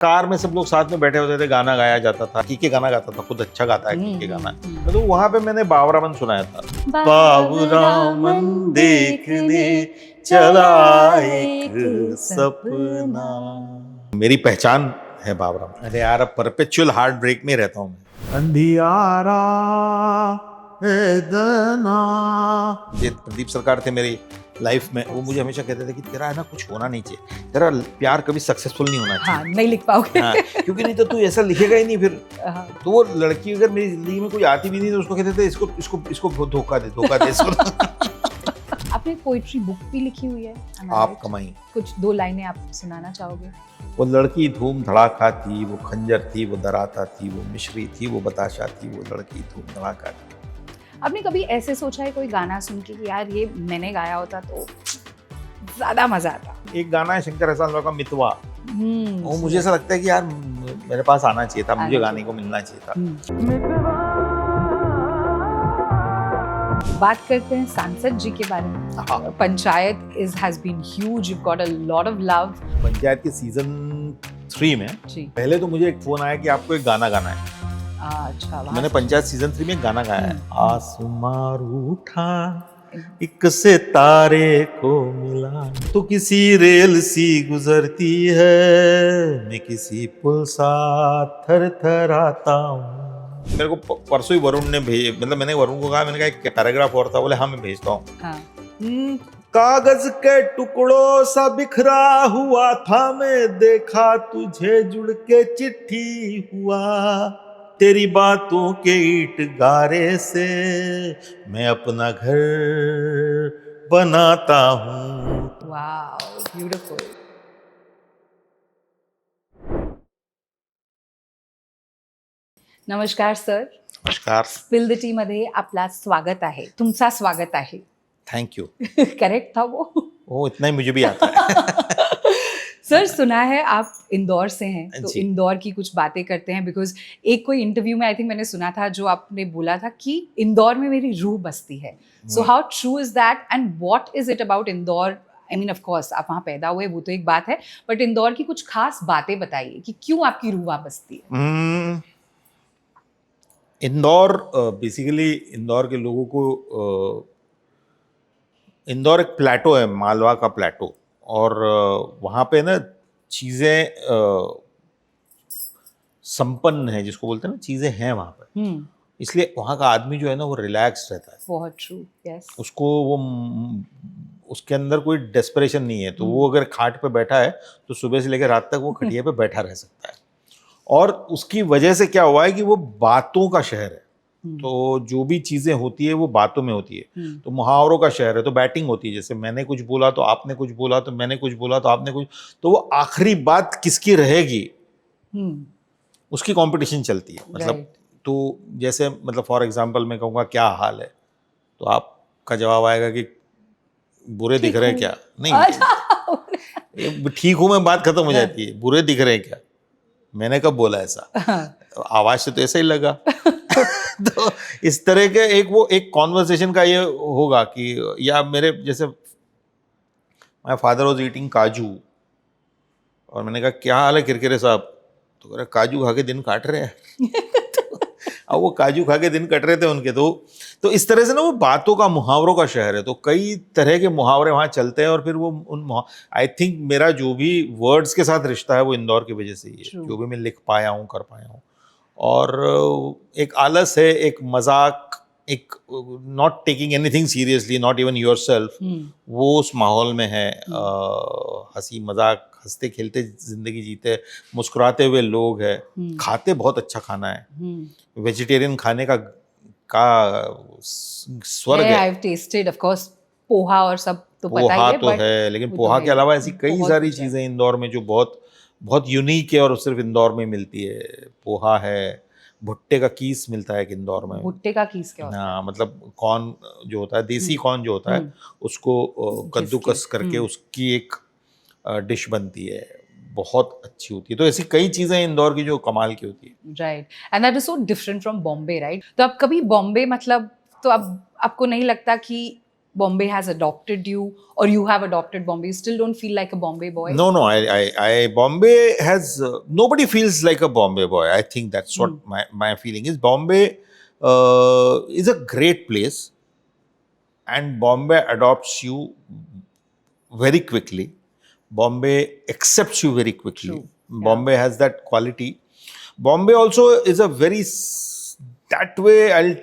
Car में सब लोग साथ में बैठे होते थे, गाना गाया जाता था। कीके गाना गाता था, खुद अच्छा गाता है कीके गाना। तो वहां पे मैंने बाबरामन सुनाया था। बाबरामन देखने चला एक सपना। मेरी पहचान है बाबरामन। अरे यार, अब परपेचुअल हार्ट ब्रेक में रहता हूँ मैं। अंधियारा है दना। ये प्रदीप सरकार थे मेरी लाइफ में। वो मुझे हमेशा कहते थे कि तेरा है ना कुछ होना नहीं चाहिए, तेरा प्यार कभी सक्सेसफुल नहीं होना चाहिए। हाँ, नहीं लिख पाओगे। हाँ, क्योंकि नहीं तो तू ऐसा लिखेगा ही नहीं फिर। तो वो लड़की अगर मेरी जिंदगी में कोई आती भी नहीं तो उसको कहते थे इसको इसको इसको धोखा दे इसको। आपने पोइट्री बुक भी लिखी हुई है, आप कमाई। कुछ 2 लाइनें आप सुनाना चाहोगे? वो लड़की धूम धड़ाका थी, वो खंजर थी, वो दराता थी, वो मिश्री थी, वो बताशा थी, वो लड़की धूम धड़ाका थी। आपने कभी ऐसे सोचा है कोई गाना सुन के कि यार ये मैंने गाया होता तो ज्यादा मजा आता? एक गाना है शंकर एहसान का मितवा। वो मुझे ऐसा लगता है कि यार मेरे पास आना चाहिए था, मुझे गाने को मिलना चाहिए था। बात करते हैं सांसद जी के बारे में। Panchayat has been huge, you got a lot of love. Panchayat के सीजन 3 में जी पहले तो मुझे एक फोन आया कि आपको एक गाना गाना है। अच्छा, मैंने पंचायत सीजन 3 में एक गाना गाया है। आसमां रूठा एक सितारे को मिला, तो किसी रेल सी गुजरती है, मैं किसी पुल सा थर थर आता हूँ। मेरे को परसों ही वरुण ने भेजे, मतलब मैंने वरुण को कहा, मैंने कहा एक पैराग्राफ और था। बोले हाँ मैं भेजता हूँ। कागज के टुकड़ों सा बिखरा हुआ था मैं, देखा तुझे जुड़ के चिट्ठी हुआ, तेरी बातों के ईंट गारे से मैं अपना घर बनाता हूँ। Wow, beautiful. नमस्कार सर. नमस्कार. स्पिल द टी मध्ये आपला स्वागत आहे, तुमचा स्वागत आहे. Thank you. करेक्ट था वो इतना ही मुझे भी आता है. सर, सुना है आप इंदौर से हैं, तो जी. इंदौर की कुछ बातें करते हैं, बिकॉज एक कोई इंटरव्यू में आई थिंक मैंने सुना था जो आपने बोला था कि इंदौर में मेरी रूह बसती है. So how true is that and what is it about Indore? I mean of course आप वहाँ पैदा हुए वो तो एक बात है, बट इंदौर की कुछ खास बातें बताइए कि क्यों आपकी रूह वहाँ बसती है. इंदौर बेसिकली इंदौर के लोगों को इंदौर एक प्लेटो है, मालवा का प्लेटो, और वहाँ पे ना चीज़ें संपन्न है, जिसको बोलते हैं ना, चीज़ें हैं वहाँ पे. इसलिए वहाँ का आदमी जो है ना वो रिलैक्स रहता है. बहुत ट्रू. यस. उसको वो उसके अंदर कोई डेस्परेशन नहीं है. तो वो अगर खाट पे बैठा है तो सुबह से लेकर रात तक वो खटिया पे बैठा रह सकता है. और उसकी वजह से क्या हुआ है कि वो बातों का शहर है. तो जो भी चीजें होती है वो बातों में होती है. तो मुहावरों का शहर है. तो बैटिंग होती है, जैसे मैंने कुछ बोला तो आपने कुछ बोला, तो मैंने कुछ बोला तो आपने कुछ, तो वो आखिरी बात किसकी रहेगी उसकी कंपटीशन चलती है. मतलब तो जैसे मतलब फॉर एग्जांपल मैं कहूँगा क्या हाल है, तो आपका जवाब आएगा कि बुरे दिख रहे हैं क्या. नहीं, ठीक हूँ मैं, बात खत्म हो जाती है. बुरे दिख रहे हैं क्या, मैंने कब बोला ऐसा, आवाज से तो ऐसा ही लगा. तो इस तरह के एक कॉन्वर्सेशन का ये होगा कि, या मेरे जैसे माय फादर वाज ईटिंग काजू, और मैंने कहा क्या हाल है किरकिरे साहब, तो कह रहा काजू खा के दिन काट रहे हैं. अब वो काजू खा के दिन कट रहे थे उनके. तो इस तरह से ना वो बातों का, मुहावरों का शहर है. तो कई तरह के मुहावरे वहाँ चलते हैं, और फिर वो आई थिंक मेरा जो भी वर्ड्स के साथ रिश्ता है वो इंदौर की वजह से ही है. जो भी मैं लिख पाया हूँ, कर पाया हूँ. और एक आलस है, एक मजाक, एक not taking anything seriously, not even yourself, वो उस माहौल में है. हंसी मजाक, हंसते खेलते जिंदगी जीते, मुस्कुराते हुए लोग हैं. खाते बहुत अच्छा खाना है. वेजिटेरियन खाने का स्वर्ग है. I've tasted, of course, poha और सब तो पता ही पोहा है, तो है, लेकिन पोहा के अलावा ऐसी कई सारी चीजें इंदौर में जो बहुत बहुत यूनिक है और सिर्फ इंदौर में मिलती है. पोहा है, भुट्टे का कीस मिलता है इंदौर में. भुट्टे का कीस क्या होता है? हाँ, मतलब कॉर्न जो होता है, देसी कॉर्न जो होता है, उसको कद्दूकस करके उसकी एक डिश बनती है, बहुत अच्छी होती है. तो ऐसी कई चीजें इंदौर की जो कमाल की होती है. Right, and that is so different from Bombay, right? तो अब कभी बॉम्बे, मतलब तो अब आपको नहीं लगता कि Bombay has adopted you, or you have adopted Bombay? You still don't feel like a Bombay boy? No, no. Bombay has nobody feels like a Bombay boy. I think that's what my feeling is. Bombay is a great place, and Bombay adopts you very quickly. Bombay accepts you very quickly. True. Bombay has that quality. Bombay also is a very that way. I'll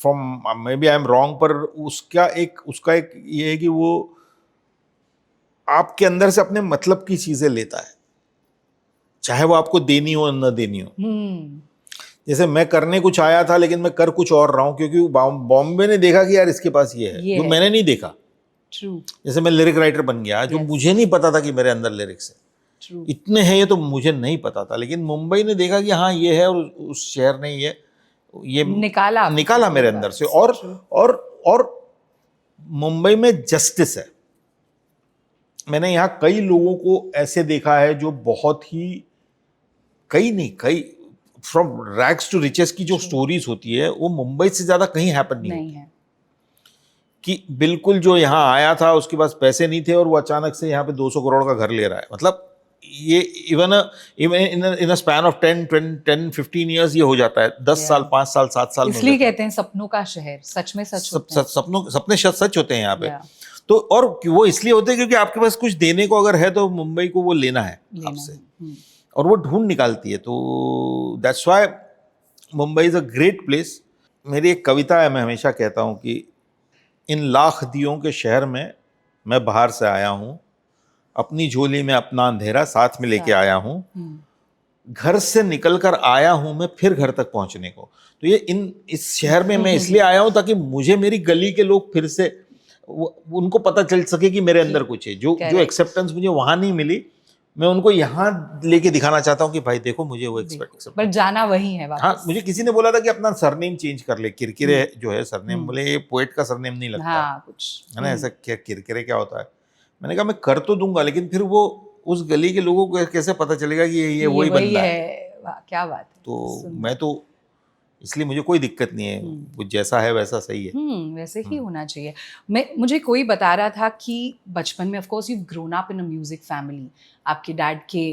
from maybe I'm wrong, पर उसका एक ये है कि वो आपके अंदर से अपने मतलब की चीजें लेता है, चाहे वो आपको देनी हो न देनी हो। जैसे मैं करने कुछ आया था लेकिन मैं कर कुछ और रहा हूँ, क्योंकि बॉम्बे ने देखा कि यार इसके पास ये है जो मैंने नहीं देखा। True. जैसे मैं लिरिक राइटर बन गया, जो मुझे नहीं पता था कि मेरे अंदर लिरिक्स है। True. इतने हैं ये तो मुझे नहीं पता था, लेकिन मुंबई ने देखा कि हाँ ये है, और उस शहर ने ये निकाला मेरे अंदर से। और मुंबई में जस्टिस है। मैंने यहाँ कई लोगों को ऐसे देखा है जो बहुत ही कई फ्रॉम रैग्स टू रिचेस की जो स्टोरीज होती है वो मुंबई से ज्यादा कहीं हैपन नहीं है। कि बिल्कुल जो यहाँ आया था उसके पास पैसे नहीं थे और वो अचानक से यहाँ पे 200 करोड़ का घर ले रहा है। मतलब ये even in a span of 10-15 years ये हो जाता है। 10 साल 5 साल 7 साल। इसलिए कहते हैं सपनों का शहर। सच में सच होते हैं। सपने सच होते हैं यहाँ पे। तो और वो इसलिए होते हैं क्योंकि आपके पास कुछ देने को अगर है तो मुंबई को वो लेना है आपसे, और वो ढूंढ निकालती है। तो that's why Mumbai is a great place. मेरी एक कविता है, मैं हमेशा कहता हूँ कि इन लाख दियों के शहर में मैं बाहर से आया हूँ, अपनी झोली में अपना अंधेरा साथ में लेके आया हूँ, घर से निकल कर आया हूँ मैं फिर घर तक पहुंचने को। तो ये इस शहर में मैं इसलिए आया हूँ ताकि मुझे मेरी गली के लोग फिर से उनको पता चल सके कि मेरे अंदर कुछ है। जो एक्सेप्टेंस मुझे वहां नहीं मिली, मैं उनको यहाँ लेके दिखाना चाहता हूँ कि भाई देखो मुझे वो एक्सेप्ट। पर जाना वही है वापस। हाँ, मुझे किसी ने बोला था कि अपना सरनेम चेंज कर ले, किरकिरे जो है सरनेम। बोले ये पोएट का सरनेम नहीं लगता। हाँ, कुछ है ना, ऐसा क्या किरकिरे क्या होता है। मैंने कहा मैं कर तो दूंगा, लेकिन फिर वो उस गली के लोगों को कैसे पता चलेगा कि ये वही बंदा है। क्या बात है। तो मैं तो इसलिए मुझे कोई दिक्कत नहीं है, वो जैसा है वैसा सही है। वैसे ही होना चाहिए। मुझे कोई बता रहा था कि बचपन में of course you grown up in a music family, आपके डैड के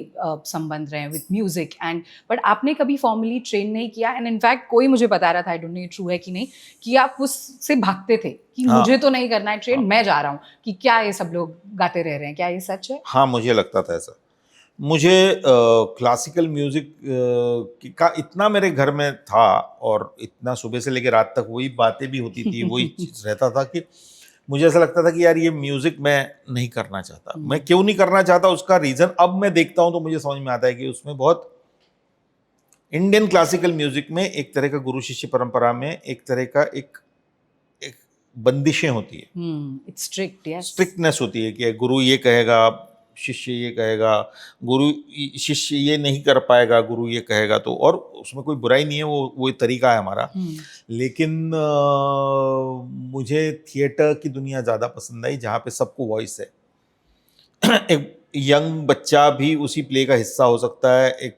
संबंध रहे विद म्यूजिक, एंड बट आपने कभी फॉर्मली ट्रेन नहीं किया। एंड इनफैक्ट कोई मुझे बता रहा था, आई डोंट नो ये ट्रू है कि नहीं, कि आप उससे भागते थे कि मुझे तो नहीं करना है ट्रेन, मैं जा रहा हूँ, कि क्या ये सब लोग गाते रह रहे हैं, क्या ये सच है? हाँ, मुझे लगता था ऐसा। मुझे क्लासिकल म्यूजिक का इतना मेरे घर में था, और इतना सुबह से लेकर रात तक वही बातें भी होती थी, वही चीज़ रहता था कि मुझे ऐसा लगता था कि यार ये म्यूजिक मैं नहीं करना चाहता। मैं क्यों नहीं करना चाहता, उसका रीज़न अब मैं देखता हूँ तो मुझे समझ में आता है कि उसमें बहुत इंडियन क्लासिकल म्यूजिक में एक तरह का गुरु शिष्य परंपरा में एक तरह का एक बंदिशें होती है। स्ट्रिक्टनेस होती है कि गुरु ये कहेगा, शिष्य ये कहेगा, गुरु शिष्य ये नहीं कर पाएगा, गुरु ये कहेगा। तो और उसमें कोई बुराई नहीं है, वो तरीका है हमारा। लेकिन मुझे थिएटर की दुनिया ज़्यादा पसंद आई जहाँ पे सबको वॉइस है। एक यंग बच्चा भी उसी प्ले का हिस्सा हो सकता है, एक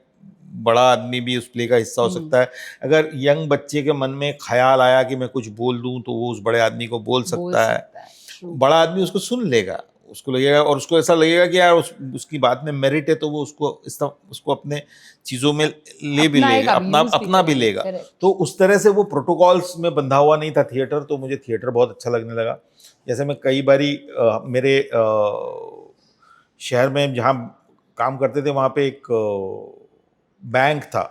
बड़ा आदमी भी उस प्ले का हिस्सा हो सकता है। अगर यंग बच्चे के मन में ख्याल आया कि मैं कुछ बोल दूं तो वो उस बड़े आदमी को बोल सकता है। बड़ा आदमी उसको सुन लेगा, उसको लगेगा, और उसको ऐसा लगेगा कि यार उसकी बात में मेरिट है, तो वो उसको अपने चीज़ों में ले भी लेगा, अपना भी लेगा। तो उस तरह से वो प्रोटोकॉल्स में बंधा हुआ नहीं था थिएटर। तो मुझे थिएटर बहुत अच्छा लगने लगा। जैसे मैं कई बारी मेरे शहर में जहाँ काम करते थे वहाँ पे एक बैंक था,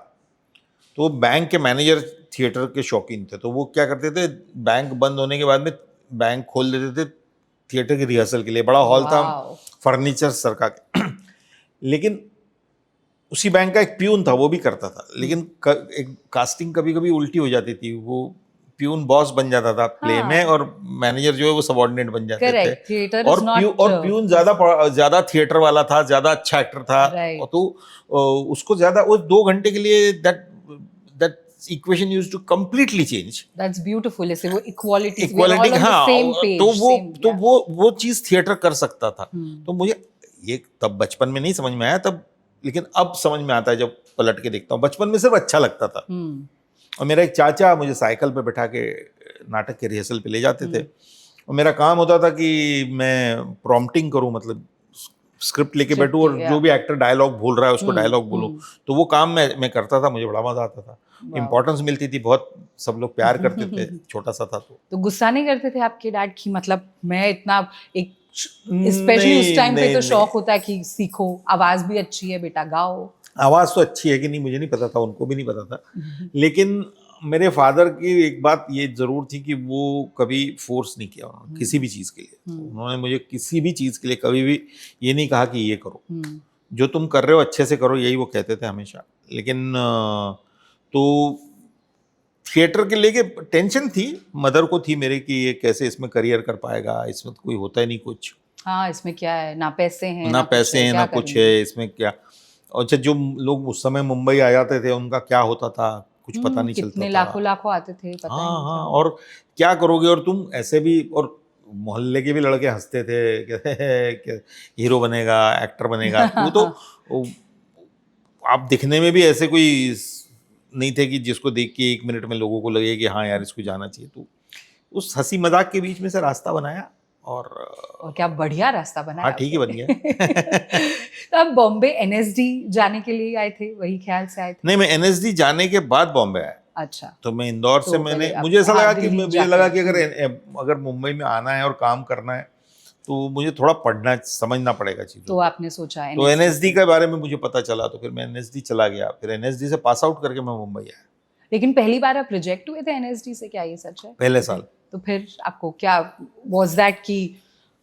तो बैंक के मैनेजर थिएटर के शौकीन थे। तो वो क्या करते थे, बैंक बंद होने के बाद में बैंक खोल देते थे थिएटर की रिहर्सल के लिए। बड़ा हॉल था, फर्नीचर सरका के। लेकिन उसी बैंक का एक प्यून था, वो भी करता था। लेकिन एक कास्टिंग कभी कभी उल्टी हो जाती थी, वो प्यून बॉस बन जाता था प्ले में, और मैनेजर जो है वो सबऑर्डिनेट बन जाते थे। और प्यून ज्यादा थिएटर वाला था, ज्यादा अच्छा एक्टर था। तो उसको ज्यादा वो 2 घंटे के लिए that equation used to completely change. That's beautiful. ऐसे वो इक्वालिटी, हाँ, तो वो चीज थिएटर कर सकता था। तो मुझे ये तब बचपन में नहीं समझ में आया तब, लेकिन अब समझ में आता है जब पलट के देखता हूँ। बचपन में सिर्फ अच्छा लगता था। और मेरा एक चाचा मुझे साइकिल पे बैठा के नाटक के रिहर्सल पे ले जाते थे, और मेरा काम होता था कि मैं प्रॉम्प्टिंग करूं, मतलब स्क्रिप्ट लेके बैठूं और जो भी एक्टर डायलॉग बोल रहा है उसको डायलॉग बोलूं। तो वो काम मैं करता था, मुझे बड़ा मजा आता था, इम्पोर्टेंस मिलती थी बहुत, सब लोग प्यार करते थे, छोटा सा था तो गुस्सा नहीं करते थे आपके डैड की, मतलब मैं इतना एक स्पेशली उस टाइम पे तो शौक होता है कि सीखो, आवाज भी अच्छी है बेटा, गाओ। आवाज तो अच्छी है कि नहीं मुझे नहीं पता था, उनको भी नहीं पता था, लेकिन मेरे फादर की एक बात ये जरूर थी कि वो कभी फोर्स नहीं किया उन्होंने किसी भी चीज़ के लिए। उन्होंने मुझे किसी भी चीज़ के लिए कभी भी ये नहीं कहा कि ये करो, जो तुम कर रहे हो अच्छे से करो, यही वो कहते थे हमेशा। लेकिन तो थिएटर के लेके टेंशन थी, मदर को थी मेरे कि ये कैसे इसमें करियर कर पाएगा, इसमें तो कोई होता ही नहीं कुछ, हाँ इसमें क्या है, ना पैसे हैं ना पैसे हैं ना कुछ है, इसमें क्या। और अच्छा, जो लोग उस समय मुंबई आ जाते थे उनका क्या होता था कुछ पता नहीं चलता कितने था। लाखों आते थे, पता ही हाँ नहीं हाँ, था। और क्या करोगे, और तुम ऐसे भी, और मोहल्ले के भी लड़के हंसते थे कि हीरो बनेगा, एक्टर बनेगा, वो आप दिखने में भी ऐसे कोई नहीं थे कि जिसको देख के 1 मिनट में लोगों को लगे कि हाँ यार इसको जाना चाहिए। तो उस हंसी मजाक के बीच में से रास्ता बनाया, और क्या बढ़िया रास्ता बनाया। हाँ ठीक है, बन गया। तो आप बॉम्बे एनएसडी जाने के लिए आए थे, वही ख्याल से आए थे? नहीं, मैं एनएसडी जाने के बाद बॉम्बे आया। अच्छा, तो मैं इंदौर से पहले मुझे ऐसा लगा कि दिल्ली मुझे लगा कि जाके, अगर मुंबई में आना है और काम करना है तो मुझे थोड़ा पढ़ना समझना पड़ेगा चीज़ों तो को। आपने सोचा तो एनएसडी के बारे में मुझे पता चला, तो फिर मैं एनएसडी चला गया, फिर एनएसडी से पास आउट करके मैं मुंबई आया। लेकिन पहली बार आप रिजेक्ट हुए थे एनएसडी से, क्या ये सच है? पहले साल। तो फिर आपको क्या वाज दैट कि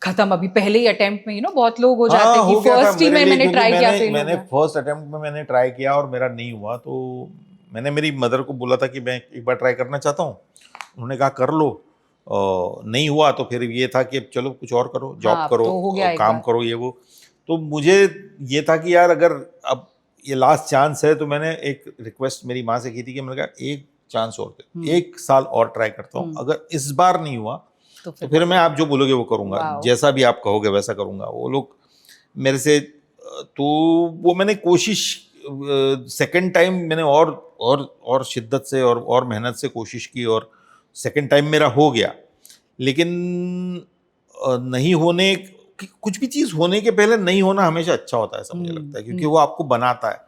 खत्म, अभी पहले ही अटेम्प्ट में बहुत लोग हो जाते हैं कि फर्स्ट ही में मैंने ट्राई किया, फेल हो मैंने गया। फर्स्ट अटेम्प्ट में मैंने ट्राई किया और मेरा नहीं हुआ, तो मैंने मेरी मदर को बोला था कि मैं एक बार ट्राई करना चाहता हूँ। उन्होंने कहा कर लो, नहीं हुआ तो फिर ये था कि अब चलो कुछ और करो, जॉब करो, तो हो गया काम करो, ये वो। तो मुझे ये था कि यार अगर अब ये लास्ट चांस है, तो मैंने एक रिक्वेस्ट मेरी माँ से की थी कि मैंने कहा एक चांस और दे, 1 साल और ट्राई करता हूँ, अगर इस बार नहीं हुआ तो फिर मैं आप जो बोलोगे वो करूँगा, जैसा भी आप कहोगे वैसा करूँगा। वो लोग मेरे से, तो वो मैंने कोशिश, सेकंड टाइम मैंने और शिद्दत से और मेहनत से कोशिश की, और सेकंड टाइम मेरा हो गया। लेकिन नहीं होने, कुछ भी चीज़ होने के पहले नहीं होना हमेशा अच्छा होता है, ऐसा मुझे लगता है, क्योंकि वो आपको बनाता है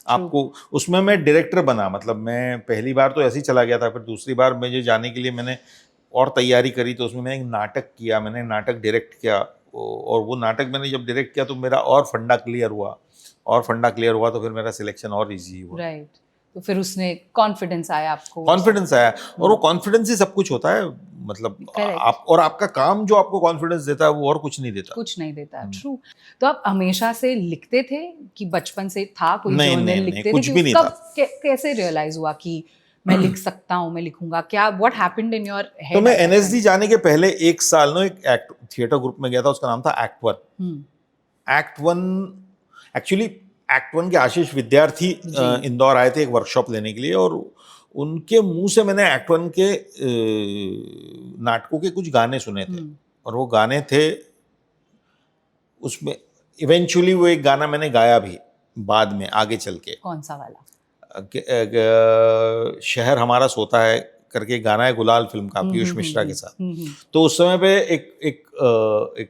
आपको। उसमें मैं डायरेक्टर बना, मतलब मैं पहली बार तो ऐसे ही चला गया था, फिर दूसरी बार मुझे जाने के लिए मैंने और तैयारी करी, तो उसमें मैंने एक नाटक किया, मैंने नाटक डायरेक्ट किया, और वो नाटक मैंने जब डायरेक्ट किया तो मेरा और फंडा क्लियर हुआ, तो फिर मेरा सिलेक्शन और इजी हुआ। राइट, तो फिर उसने कॉन्फिडेंस आया आपको, कॉन्फिडेंस आया, और वो कॉन्फिडेंस ही सब कुछ होता है, मतलब आप और आपका काम जो आपको कॉन्फिडेंस देता है वो और कुछ नहीं देता। ट्रू। तो आप हमेशा से लिखते थे कि बचपन से था कोई जर्नल लिखते थे? कुछ भी नहीं था। कैसे रियलाइज हुआ कि मैं लिख सकता हूँ, मैं लिखूंगा? क्या what happened in your head? तो मैं एनएसडी जाने के पहले 1 साल ना एक थिएटर ग्रुप में गया था, उसका नाम था act one. Actually act one के आशीष विद्यार्थी इंदौर आए थे एक वर्कशॉप लेने के लिए, और उनके मुंह से मैंने एक्ट वन के नाटकों के कुछ गाने सुने थे, और वो गाने थे उसमें इवेंचुअली वो एक गाना मैंने गाया भी बाद में आगे चल के। कौन सा वाला? शहर हमारा सोता है करके गाना है, गुलाल फिल्म का, पीयूष मिश्रा के साथ। तो उस समय पे एक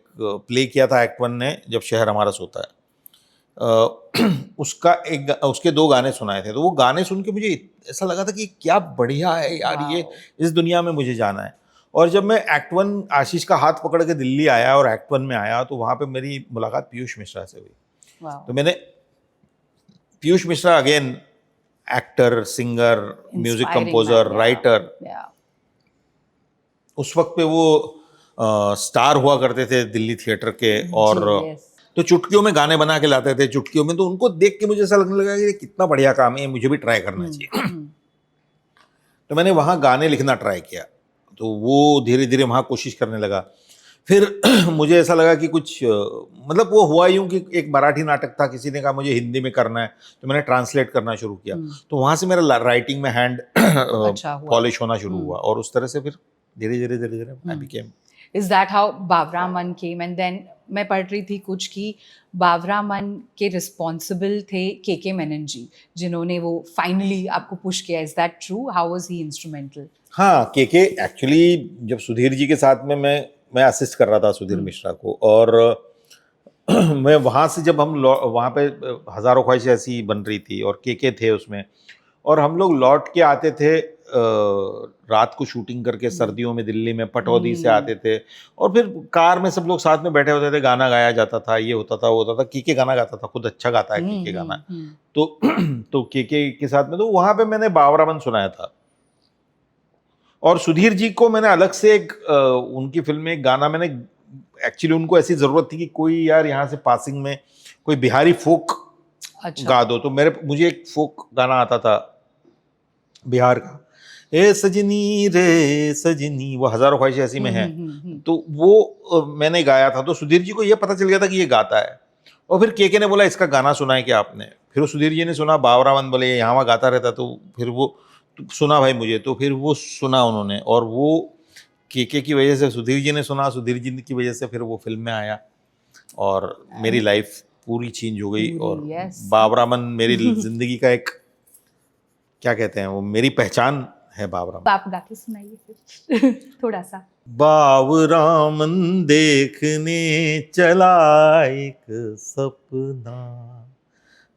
प्ले किया था एक्ट वन ने, जब शहर हमारा सोता है, उसके 2 गाने सुनाए थे। तो वो गाने सुन के मुझे ऐसा लगा था कि क्या बढ़िया है यार, ये इस दुनिया में मुझे जाना है। और जब मैं एक्ट वन आशीष का हाथ पकड़ के दिल्ली आया और एक्ट वन में आया, तो वहाँ पे मेरी मुलाकात पीयूष मिश्रा से हुई। तो मैंने Piyush Mishra, again actor, singer, music composer, writer, उस वक्त पे वो स्टार हुआ करते थे दिल्ली थिएटर के, और तो चुटकियों में गाने बना के लाते थे, चुटकियों में। तो उनको देख के मुझे ऐसा लगने लगा कि कितना बढ़िया काम है, मुझे भी ट्राई करना चाहिए। तो मैंने वहाँ गाने लिखना ट्राई किया, तो वो धीरे धीरे वहाँ कोशिश करने लगा। फिर मुझे ऐसा लगा कि कुछ, मतलब वो हुआ यूँ कि एक मराठी नाटक था, किसी ने कहा मुझे हिंदी में करना है, तो मैंने ट्रांसलेट करना शुरू किया। तो वहाँ से मेरा राइटिंग में हैंड पॉलिश होना शुरू हुआ, और उस तरह से फिर धीरे धीरे I became. Is that how बावरा मन came? And then मैं पढ़ रही थी कुछ कि बावरा मन के रिस्पॉन्सिबल थे के मेनन जी, जिन्होंने वो फाइनली आपको पुश किया। Is that true? How was he instrumental? हाँ, के एक्चुअली जब सुधीर जी के साथ में मैं मैं असिस्ट कर रहा था सुधीर मिश्रा को, और मैं वहाँ से जब हम वहाँ पे हज़ारों ख्वाहिशें ऐसी बन रही थी और के थे उसमें, और हम लोग लौट के आते थे रात को शूटिंग करके सर्दियों में दिल्ली में पटौदी से आते थे, और फिर कार में सब लोग साथ में बैठे होते थे, गाना गाया जाता था, ये होता था वो होता था। के गाना गाता था, खुद अच्छा गाता है के गाना, तो के साथ में, तो वहाँ पे मैंने बाबरामन सुनाया था। और सुधीर जी को मैंने अलग से एक उनकी फिल्म में एक गाना मैंने, एक्चुअली उनको ऐसी जरूरत थी कि कोई यार यहाँ से पासिंग में कोई बिहारी फोक गा दो, तो मुझे एक फोक गाना आता था बिहार का, ए सजनी रे सजनी, वो हजारों ख्वाहिशें ऐसी में है, तो वो मैंने गाया था। तो सुधीर जी को ये पता चल गया था कि ये गाता है, और फिर के ने बोला इसका गाना सुना है क्या आपने, फिर वो सुधीर जी ने सुना, बाबरामन बोले ये यहाँ वहाँ गाता रहता, तो फिर वो सुना भाई मुझे, तो फिर वो सुना उन्होंने, और वो के की वजह से सुधीर जी ने सुना, सुधीर जी की वजह से फिर वो फिल्म में आया, और मेरी लाइफ पूरी चेंज हो गई। और बाबरामन मेरी जिंदगी का एक, क्या कहते हैं, वो मेरी पहचान है बाबरामन। आप गा के सुनाइए फिर थोड़ा सा। बाबरामन देखने चला एक सपना,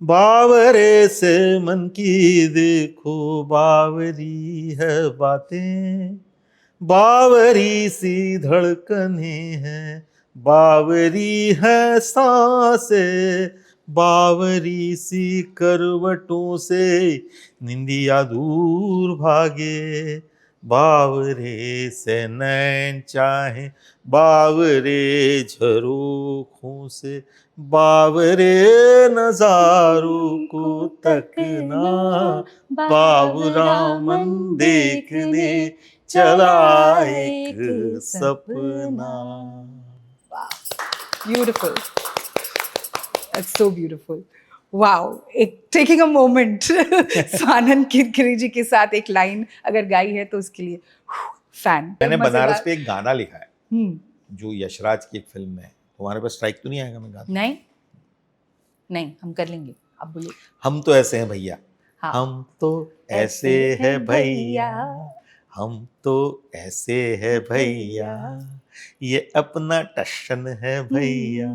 बावरे से मन की देखो बावरी है बातें, बावरी सी धड़कने हैं, बावरी है सांसें, बावरी सी करवटों से निंदिया दूर भागे, बावरे से नैन चाहे, बावरे झरोखों से, बावरे नजारों को तकना, बाबरामन देखने चला एक सपना। Beautiful, it's so beautiful. Wow, एक taking a moment Swanand Kirkire ji के साथ एक लाइन अगर गाई है तो उसके लिए फैन। मैंने बनारस पे एक गाना लिखा है जो यशराज की एक फिल्म में है, तुम्हारे पास स्ट्राइक तो नहीं आएगा मैं गाता? नहीं नहीं, हम कर लेंगे, आप बोलिए। हम तो ऐसे हैं भैया, हाँ। हम तो ऐसे हैं भैया, हम तो ऐसे हैं भैया, ये अपना टशन है भैया,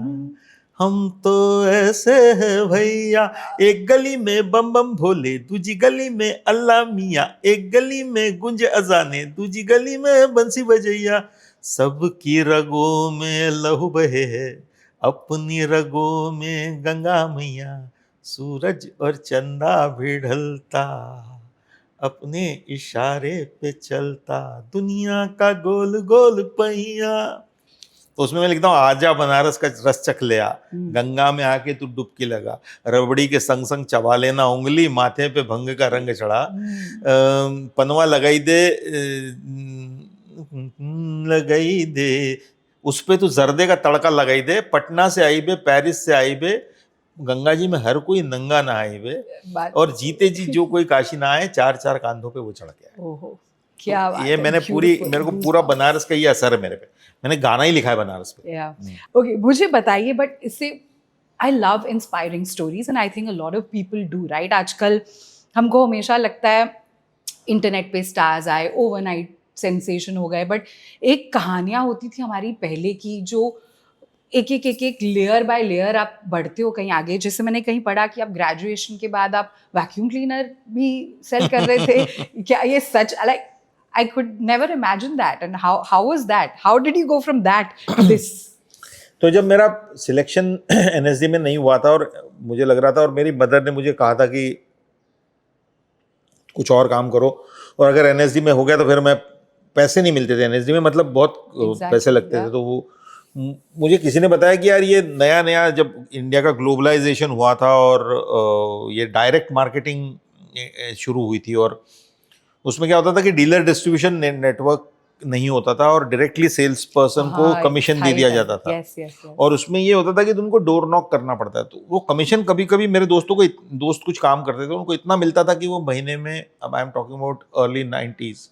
हम तो ऐसे हैं भैया, एक गली में बम बम भोले, दूजी गली में अल्लाह मियाँ, एक गली में गुंज अजाने, दूजी गली में बंसी बजैया, सबकी रगों में लहू बहे है, अपनी रगों में गंगा मैया, सूरज और चंदा भी ढलता, अपने इशारे पे चलता, दुनिया का गोल गोल पहिया। तो उसमें मैं लिखता हूँ आजा बनारस का रस चख लिया, गंगा में आके तू डुबकी लगा, रबड़ी के संग संग चबा लेना उंगली, माथे पे भंग का रंग चढ़ा, पनवा लगाई दे उस पे तू जर्दे का तड़का लगाई दे, पटना से आई बे, पेरिस से आई बे, गंगा जी में हर कोई नंगा ना आए बे, और जीते जी जो कोई काशी ना आए, चार चार कांधों पे वो चढ़ के आए। ओहो, क्या बात ये है, मैंने मेरे को पूरा बनारस का ये असर है मेरे पे, मैंने गाना ही लिखा है बनारस पे। ओके, मुझे बताइए, बट इससे I love inspiring stories and I think a lot of people do, right? आजकल हमको हमेशा लगता है इंटरनेट पे स्टार्स आए, ओवरनाइट सेंसेशन हो गए, बट एक कहानियाँ होती थी हमारी पहले की, जो एक एक एक एक लेयर बाय लेयर आप बढ़ते हो कहीं आगे। जैसे मैंने कहीं पढ़ा कि आप ग्रेजुएशन के बाद आप वैक्यूम क्लीनर भी सेल कर रहे थे। क्या ये सच? Like I could never imagine that. And how was that? How did you go from that to this? तो जब मेरा सिलेक्शन एनएसडी में नहीं हुआ था और मुझे लग रहा था, और मेरी मदर ने मुझे कहा था कि कुछ और काम करो, और अगर एनएसडी में हो गया तो फिर मैं, पैसे नहीं मिलते थे एनएसडी में, मतलब बहुत पैसे लगते थे, तो वो मुझे किसी ने बताया कि यार ये नया नया जब इंडिया का ग्लोबलाइजेशन हुआ था और ये डायरेक्ट मार्केटिंग शुरू हुई थी, और उसमें क्या होता था कि डीलर डिस्ट्रीब्यूशन नेटवर्क नहीं होता था और डायरेक्टली सेल्स पर्सन को कमीशन दे दिया जाता था। और उसमें ये होता था कि तुमको डोर नॉक करना पड़ता है, तो वो कमीशन कभी कभी मेरे दोस्त कुछ काम करते थे, उनको इतना मिलता था कि वो महीने में, अब I am talking about early 90s,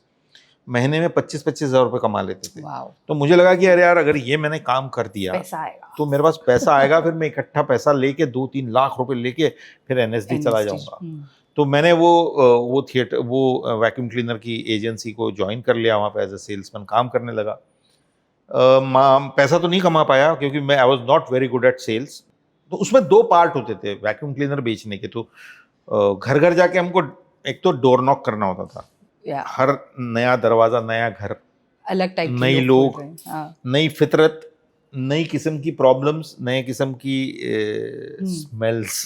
महीने में 25-25 हज़ार रुपये कमा लेते थे। तो मुझे लगा कि अरे यार, अगर ये मैंने काम कर दिया तो मेरे पास पैसा आएगा, फिर मैं इकट्ठा पैसा लेके 2-3 लाख रुपए लेके फिर एनएसडी चला जाऊंगा। तो मैंने वो थिएटर, वो वैक्यूम क्लीनर की एजेंसी को ज्वाइन कर लिया, वहाँ पे एज ए सेल्समैन काम करने लगा। पैसा तो नहीं कमा पाया क्योंकि मैं I was not very good at sales. तो उसमें 2 पार्ट होते थे वैक्यूम क्लीनर बेचने के। तो घर घर जाके हमको एक तो डोर नॉक करना होता था। या हर नया दरवाजा, नया घर, अलग टाइप के नई लोग लोग, बोल रहे हैं। हाँ, नई फितरत, नई किस्म की प्रॉब्लम्स, नए किस्म की स्मेल्स।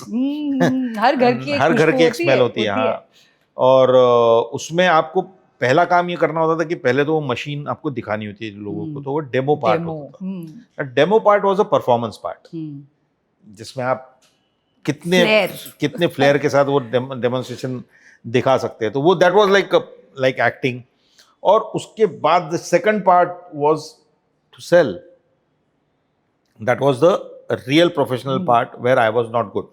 हर घर की एक हर घर खुशबू की एक स्मेल होती है, हाँ। और उसमें आपको पहला काम ये करना होता था कि पहले तो वो मशीन आपको दिखानी होती है लोगों को, तो वो डेमो पार्ट डेमो। होता था। Demo part was a performance part, जिसमें आप कितने फ्लेयर के साथ वो डेमोन्स्ट्रेशन दिखा सकते हैं। तो वो दैट वाज लाइक एक्टिंग। और उसके बाद the second part was to sell. That was the real professional part where I was not good.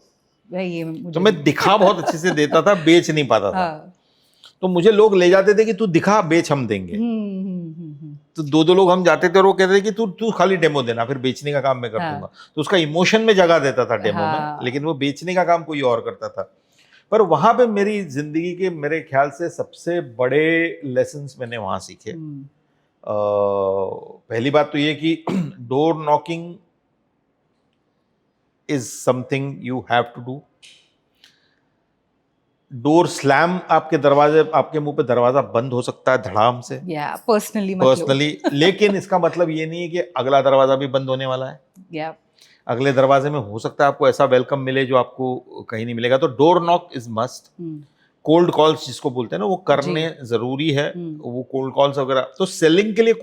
ये मुझे तो मैं दिखा बहुत अच्छे से देता था, बेच नहीं पाता था। हाँ। तो मुझे लोग ले जाते थे कि तू दिखा, बेच, हम देंगे। तो 2 लोग हम जाते थे और वो कहते थे कि तू तू खाली डेमो देना, फिर बेचने का काम मैं कर दूंगा। तो उसका इमोशन में जगह देता था डेमो में, लेकिन वो बेचने का काम कोई और करता था। पर वहां पे मेरी जिंदगी के मेरे ख्याल से सबसे बड़े लेसन्स मैंने वहां सीखे। पहली बात तो ये कि door knocking is something you have to do. Door slam, आपके मुंह पे दरवाजा बंद हो सकता है धड़ाम से, पर्सनली, लेकिन इसका मतलब ये नहीं है कि अगला दरवाजा भी बंद होने वाला है। अगले दरवाजे में हो सकता है आपको ऐसा वेलकम मिले जो आपको कहीं नहीं मिलेगा। तो door knock is must. Cold calls जिसको बोलते हैं ना, वो करने जरूरी है। वो कोल्ड कॉल्स वगैरह तो सेलिंग के लिए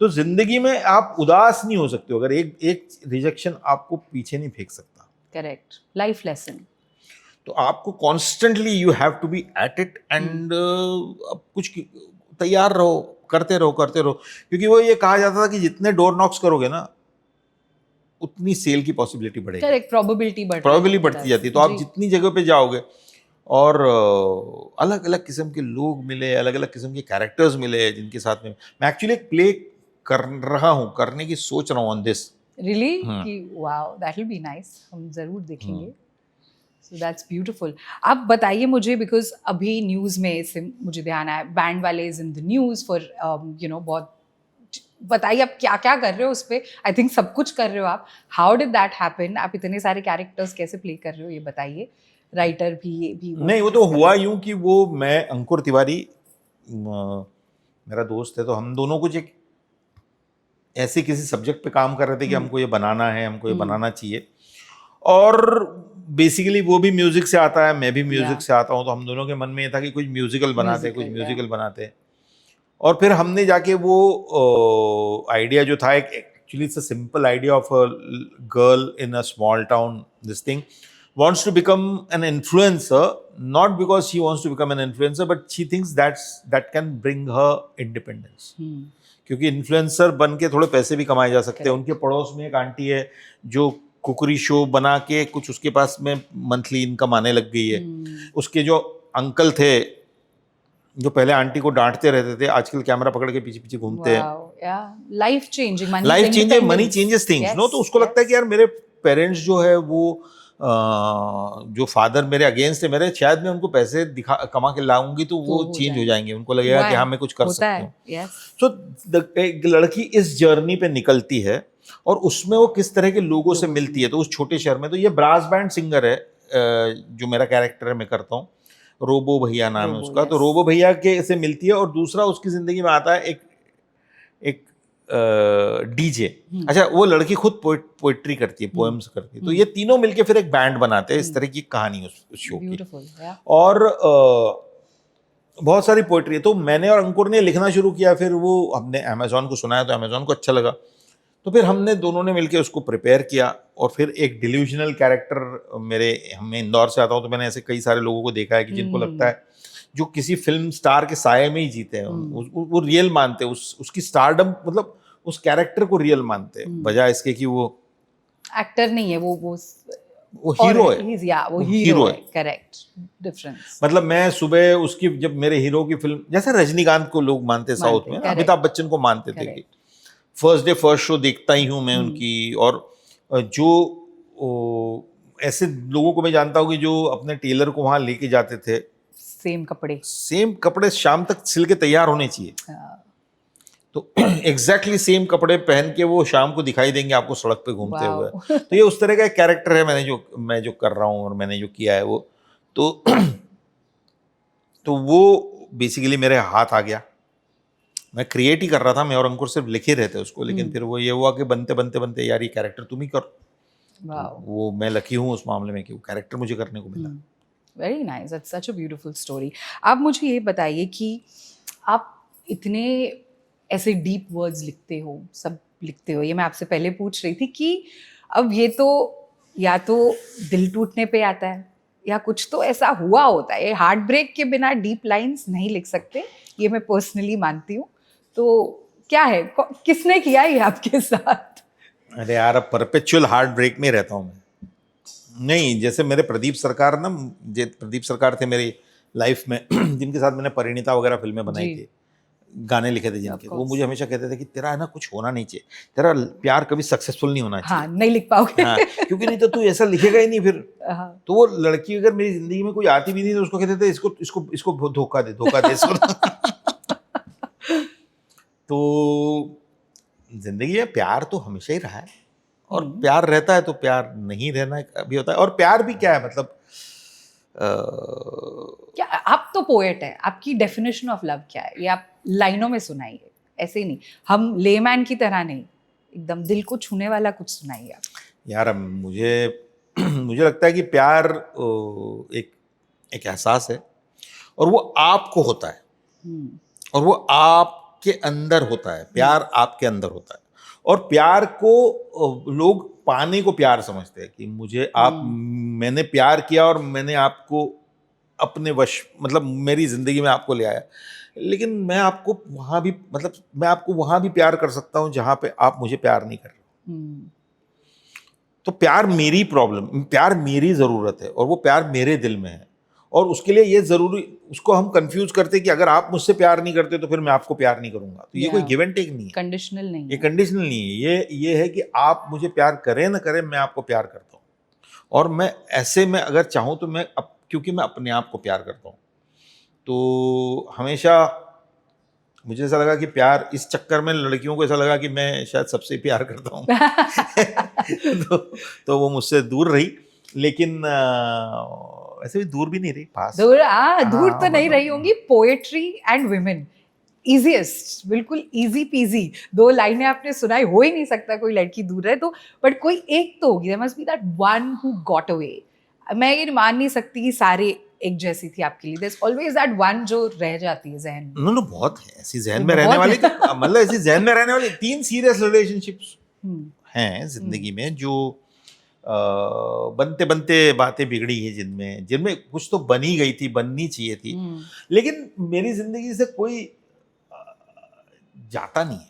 तो जिंदगी में आप उदास नहीं हो सकते अगर एक रिजेक्शन आपको पीछे नहीं फेंक सकता। Correct, life lesson. तो आपको constantly you have to be at it and अब कुछ तैयार रहो, करते रहो, क्योंकि वो ये कहा जाता था कि जितने डोर नॉक्स करोगे ना उतनी सेल की पॉसिबिलिटी बढ़ेगी। करेक्ट, प्रोबेबिलिटी बढ़ती जाती है। तो आप जितनी जगह पे जाओगे और अलग अलग किस्म के लोग मिले, अलग अलग किस्म के कैरेक्टर्स मिले जिनके साथ में मैं एक्चुअली एक प्ले करने की सोच रहा हूँ on this. Really? Wow, that will be nice. हम जरूर देखेंगे। So that's beautiful. आप बताइए मुझे, बिकॉज अभी न्यूज़ में इससे मुझे ध्यान आया, बैंड वाले is in the news for बहुत। बताइए आप क्या क्या कर रहे हो उस पर। आई थिंक सब कुछ कर रहे हो आप। How did that happen? आप इतने सारे कैरेक्टर्स कैसे प्ले कर रहे हो, ये बताइए। राइटर भी, ये भी नहीं, वो तो हुआ यूं कि वो मैं अंकुर तिवारी मेरा दोस्त है, तो हम दोनों कुछ एक ऐसे किसी सब्जेक्ट पे काम कर रहे थे कि हमको ये बनाना है, हमको ये बनाना चाहिए। और बेसिकली वो भी म्यूजिक से आता है, मैं भी म्यूजिक से आता हूँ, तो हम दोनों के मन में ये था कि कुछ म्यूजिकल बनाते। और फिर हमने जाके वो आइडिया जो था, एक actually it's a simple idea of a girl in a small town, this thing wants to become an influencer, not because she wants to become an influencer, but she thinks that can bring her independence. क्योंकि influencer बन के थोड़े पैसे भी कमाए जा सकते हैं। उनके पड़ोस में एक आंटी है जो कुकरी शो बना के कुछ उसके पास में मंथली इनकम आने लग गई है। उसके जो अंकल थे जो पहले आंटी को डांटते रहते थे, आजकल कैमरा पकड़ के पीछे पीछे घूमते हैं। Life changing, money changes things no. तो उसको लगता है कि यार मेरे पेरेंट्स जो है वो जो फादर मेरे अगेंस्ट है, मेरे शायद मैं उनको पैसे कमा के लाऊंगी तो वो चेंज हो जाएंगे, उनको लगेगा कि हाँ मैं कुछ कर सकता हूँ। सो एक लड़की इस जर्नी पे निकलती है और उसमें वो किस तरह के लोगों से मिलती है। तो उस छोटे शहर में, तो ये ब्रास बैंड सिंगर है जो मेरा कैरेक्टर है, मैं करता हूँ, रोबो भैया नाम है उसका। तो रोबो भैया के से मिलती है और दूसरा उसकी जिंदगी में आता है एक डीजे। अच्छा, वो लड़की खुद पोएट्री करती है, पोएम्स करती है। तो ये तीनों मिलके फिर एक बैंड बनाते हैं। इस तरह की कहानी उस शो की। और बहुत सारी पोएट्री है। तो मैंने और अंकुर ने लिखना शुरू किया। फिर वो हमने अमेजोन को सुनाया तो अमेजोन को अच्छा लगा, तो फिर हमने दोनों ने मिलकर उसको प्रिपेयर किया। और फिर एक डिल्यूजनल कैरेक्टर मैं इंदौर से आता हूँ, तो मैंने ऐसे कई सारे लोगों को देखा है कि जिनको लगता है जो किसी फिल्म स्टार के साये में ही जीते हैं, वो रियल मानते हैं, उसकी स्टारडम, मतलब उस कैरेक्टर को रियल मानते हैं, बजाय इसके कि वो एक्टर नहीं है, वो हीरो है। वो हीरो है। Correct difference. मतलब मैं सुबह उसकी, जब मेरे हीरो की फिल्म, जैसे रजनीकांत को लोग मानते साउथ में, अमिताभ बच्चन को मानते थे कि फर्स्ट डे फर्स्ट शो देखता ही हूँ मैं उनकी। और जो ऐसे लोगों को मैं जानता हूँ कि जो अपने टेलर को वहां लेके जाते थे, सेम कपड़े शाम तक सिल के तैयार होने चाहिए। तो एग्जैक्टली सेम कपड़े पहन के वो शाम को दिखाई देंगे आपको सड़क पे घूमते Wow. हुए। तो ये उस तरह का एक कैरेक्टर है मैं जो कर रहा हूँ और मैंने जो किया है वो, तो तो वो बेसिकली मेरे हाथ आ गया। मैं क्रिएट ही कर रहा था, मैं और अंकुर सिर्फ लिख ही रहे थे उसको, लेकिन फिर वो ये हुआ कि बनते बनते बनते यार ये कैरेक्टर तुम ही कर। Wow. तो वो मैं लकी हूँ उस मामले में कि वो कैरेक्टर मुझे करने को मिला। Very nice, that's such a beautiful story. आप मुझे ये बताइए कि आप इतने ऐसे डीप वर्ड्स लिखते हो, सब लिखते हो, ये मैं आपसे पहले पूछ रही थी कि अब ये तो या तो दिल टूटने पे आता है या कुछ तो ऐसा हुआ होता है, हार्ट ब्रेक के बिना डीप लाइंस नहीं लिख सकते, ये मैं पर्सनली मानती हूँ। तो क्या है, किसने किया ये आपके साथ? अरे यार अब परपेचुअल हार्ट ब्रेक में रहता हूँ मैं। नहीं, जैसे मेरे प्रदीप सरकार थे मेरी लाइफ में जिनके साथ मैंने परिणीता वगैरह फिल्में बनाई जी। थी, गाने लिखे थे जिनके, Of वो course. मुझे हमेशा कहते थे कि तेरा है ना कुछ होना नहीं चाहिए, तेरा प्यार कभी सक्सेसफुल नहीं होना हाँ, चाहिए। नहीं लिख पाओगे। हाँ, क्योंकि नहीं तो तू ऐसा लिखेगा ही नहीं फिर। हाँ। तो वो लड़की अगर मेरी जिंदगी में कोई आती भी नहीं तो उसको कहते थे इसको इसको इसको धोखा दे इसको। तो जिंदगी में प्यार तो हमेशा ही रहा है, और प्यार रहता है तो प्यार नहीं रहना भी होता है। और प्यार भी क्या है, मतलब क्या आप तो पोएट है, आपकी डेफिनेशन ऑफ लव क्या है, ये आप लाइनों में सुनाइए, ऐसे ही नहीं, हम लेमैन की तरह नहीं, एकदम दिल को छूने वाला कुछ सुनाइए आप। यार अब मुझे लगता है कि प्यार एक एक एहसास है, और वो आपको होता है, और वो आपके अंदर होता है। प्यार आपके अंदर होता है, और प्यार को लोग पाने को प्यार समझते हैं कि मैंने प्यार किया और मैंने आपको अपने वश, मतलब मेरी जिंदगी में आपको ले आया। लेकिन मैं आपको वहां भी, मतलब मैं आपको वहां भी प्यार कर सकता हूं जहां पे आप मुझे प्यार नहीं कर रहे। तो प्यार प्यार मेरी जरूरत है, और वो प्यार मेरे दिल में है, और उसके लिए ये जरूरी, उसको हम कंफ्यूज करते कि अगर आप मुझसे प्यार नहीं करते तो फिर मैं आपको प्यार नहीं करूंगा। तो ये कोई गिव एंड टेक नहीं है, कंडीशनल नहीं ये कंडीशनल नहीं है, ये है कि आप मुझे प्यार करें ना करें, मैं आपको प्यार करता हूँ। और मैं ऐसे में अगर चाहूँ तो क्योंकि मैं अपने आप को प्यार करता हूँ, तो हमेशा मुझे ऐसा लगा कि प्यार, इस चक्कर में लड़कियों को ऐसा लगा कि मैं शायद सबसे प्यार करता हूँ। तो वो मुझसे दूर रही, लेकिन ऐसे भी दूर भी नहीं रही, पास। दूर तो नहीं रही होंगी। पोएट्री एंड विमेन, इजीएस्ट, बिल्कुल इजी पीजी, 2 लाइनें आपने सुनाई, हो ही नहीं सकता कोई लड़की दूर है तो, बट कोई एक तो होगी, there must be that one who got away. मैं ये मान नहीं सकती कि सारे एक जैसी थी आपके लिए, there is always that one जो रह जाती है जहन में। नो बहुत है ऐसी जहन में रहने वाली, मतलब ऐसी जहन में रहने वाली 3 सीरियस रिलेशनशिप्स हैं जिंदगी में, जो बनते बनते बातें बिगड़ी है, जिनमें कुछ तो बनी गई थी, बननी चाहिए थी, लेकिन मेरी जिंदगी से कोई जाता नहीं है।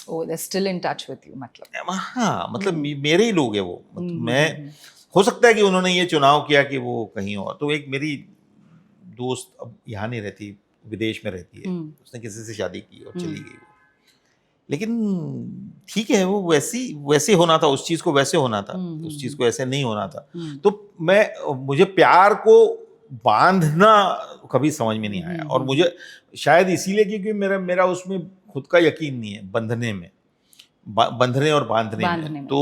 Oh, they're still in touch with you, मतलब। हाँ, मतलब मेरे ही लोग हैं वो, मतलब मैं, हो सकता है कि उन्होंने ये चुनाव किया कि वो कहीं और, तो एक मेरी दोस्त अब यहाँ नहीं रहती, विदेश में रहती है, उसने किसी से शादी की और चली गई वो। लेकिन ठीक है, वो वैसे होना था, उस चीज को वैसे होना था, उस चीज को ऐसे नहीं होना था। तो मुझे प्यार को बांधना कभी समझ में नहीं आया, और मुझे शायद इसीलिए क्योंकि मेरा उसमें खुद का यकीन नहीं है, बंधने और बांधने में। तो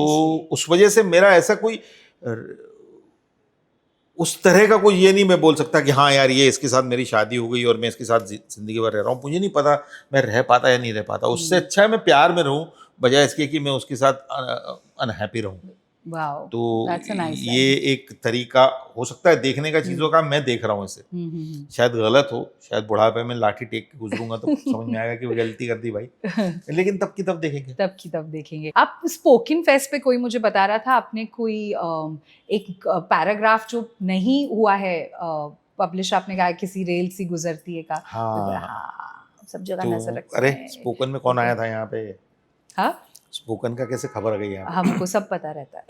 उस वजह से मेरा ऐसा कोई उस तरह का कोई ये नहीं मैं बोल सकता कि हाँ यार ये इसके साथ मेरी शादी हो गई और मैं इसके साथ जिंदगी भर रह रहा हूँ। मुझे नहीं पता मैं रह पाता या नहीं रह पाता। उससे अच्छा है मैं प्यार में रहूं बजाय इसके कि मैं उसके साथ अनहैप्पी रहूं। तो ये एक तरीका हो सकता है देखने का चीज़ों का, मैं देख रहा हूँ इसे, शायद गलत हो, शायद बुढ़ापे में लाठी टेक के गुजरूंगा तो समझ में आएगा कि वो गलती कर दी भाई, लेकिन तब की तब देखेंगे। आप स्पोकन फेस्ट पे कोई मुझे बता रहा था आपने कोई एक पैराग्राफ जो नहीं हुआ है पब्लिश, आपने कहा किसी रेल सी गुजरती है का। हाँ, सब जगह नजर रखते हैं। अरे स्पोकन में कौन आया था यहाँ पे? हाँ, स्पोकन का कैसे खबर आ गई है? हमको सब पता रहता है।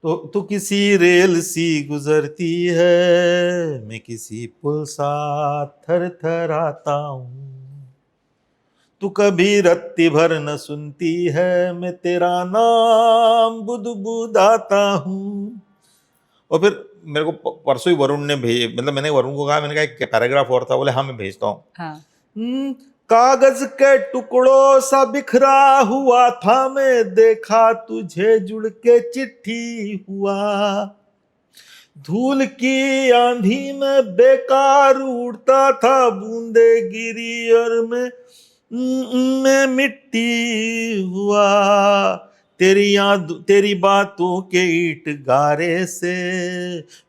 तो किसी रेल सी गुजरती है, मैं किसी पुल सा थर थर आता हूँ, तू कभी रत्ती भर न सुनती है, मैं तेरा नाम बुदबुदाता हूँ। और फिर मेरे को परसों ही वरुण ने मतलब मैंने वरुण को कहा, मैंने कहा एक पैराग्राफ और था, बोले हाँ मैं भेजता हूँ। हाँ। कागज के टुकड़ों सा बिखरा हुआ था मैं, देखा तुझे जुड़ के चिट्ठी हुआ। धूल की आंधी में बेकार उड़ता था, बूंदे गिरी और मैं मिट्टी हुआ। तेरी बातों के ईंट गारे से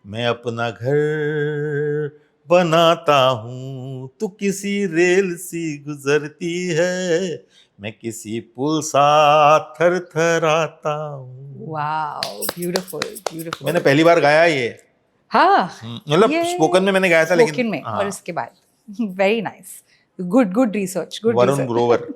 मैं अपना घर बनाता हूँ। तू किसी रेल सी गुजरती है, मैं किसी पुल सा थरथराता हूँ। Wow, beautiful beautiful. मैंने पहली बार गाया ये। हाँ, मतलब स्पोकन में मैंने गाया था, लेकिन स्पोकन में हाँ। और इसके बाद very nice, good good research, good Varun Grover.